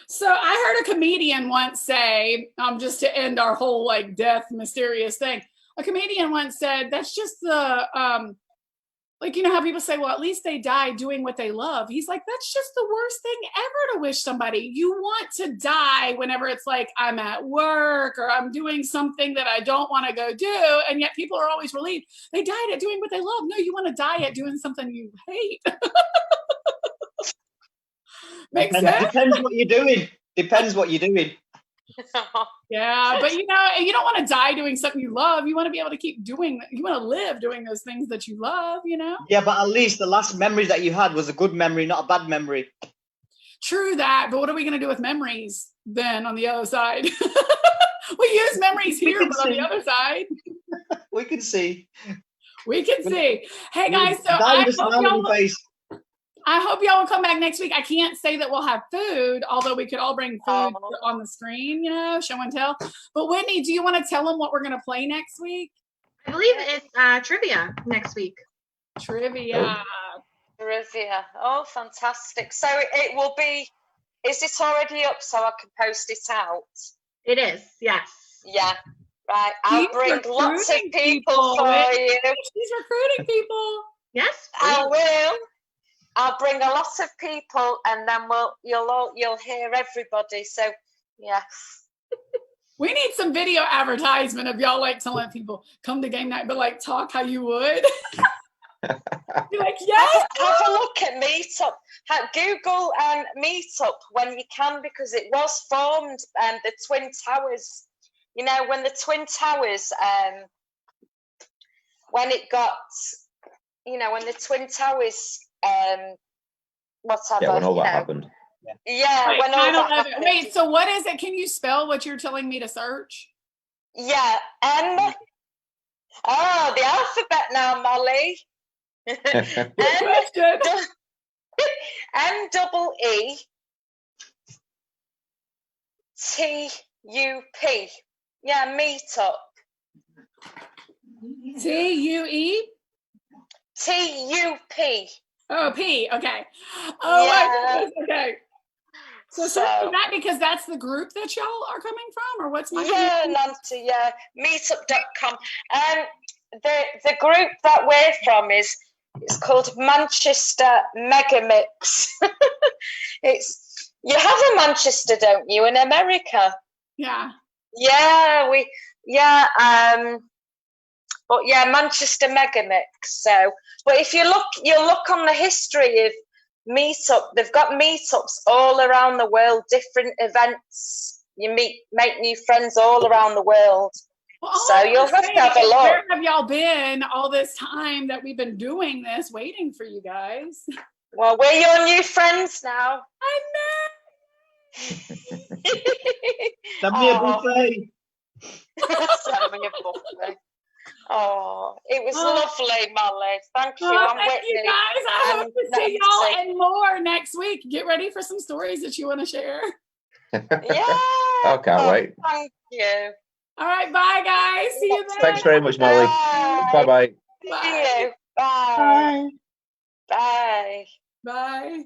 So I heard a comedian once say, just to end our whole like death mysterious thing, a comedian once said, that's just the, how people say, well, at least they died doing what they love. He's like, that's just the worst thing ever to wish somebody. You want to die whenever it's like, I'm at work or I'm doing something that I don't want to go do. And yet people are always relieved. They died at doing what they love. No, you want to die at doing something you hate. Makes sense? Depends what you're doing. Depends what you're doing. Yeah, but you don't want to die doing something you love. You want to be able to keep doing, you want to live doing those things that you love, Yeah, but at least the last memory that you had was a good memory, not a bad memory. True that, but what are we going to do with memories then on the other side? We use memories here, but on the other side. We can see. We can see. Hey guys, so I hope y'all will come back next week. I can't say that we'll have food, although we could all bring food on the screen, show and tell. But Whitney, do you want to tell them what we're going to play next week? I believe it's trivia next week. Trivia. Trivia. Oh, fantastic. So it will be, is it already up so I can post it out? It is, yes. Yeah. Right. I'll bring lots of people for you. She's recruiting people. Yes. I will. I'll bring a lot of people, and then you'll hear everybody. So, yeah. We need some video advertisement of y'all like telling people come to game night, but like talk how you would. Be like, yes. Have a look at Meetup. Google Meetup when you can, because it was formed the Twin Towers. When the Twin Towers, when it got, when the Twin Towers. Whatever. Yeah, when all that happened. Yeah, Wait, when all that happened. Wait, so what is it? Can you spell what you're telling me to search? Yeah, know the alphabet now, Molly. Question. MEETUP. Yeah, meet up. TUE. TUP. Oh, P. Okay. Oh Yeah. my goodness. Okay. So is that because that's the group that y'all are coming from, or what's my Nancy, meetup.com. The group that we're from is called Manchester Megamix. You have a Manchester, don't you, in America? Yeah. But yeah, Manchester Megamix. So, but if you'll look on the history of Meetup, they've got meetups all around the world, different events. You make new friends all around the world. Well, so you'll have to have a look. Where have y'all been all this time that we've been doing this, waiting for you guys? Well, we're your new friends now. I know. Send me a buffet. Send me a buffet. Oh, it was lovely, Molly. Thank you. I'm thank Whitney. You guys. I hope to see y'all and more next week. Get ready for some stories that you want to share. Yeah. I can't wait. Thank you. All right, bye guys. See you then. Thanks very much, Molly. Bye-bye. See you. Bye. Bye. Bye. Bye.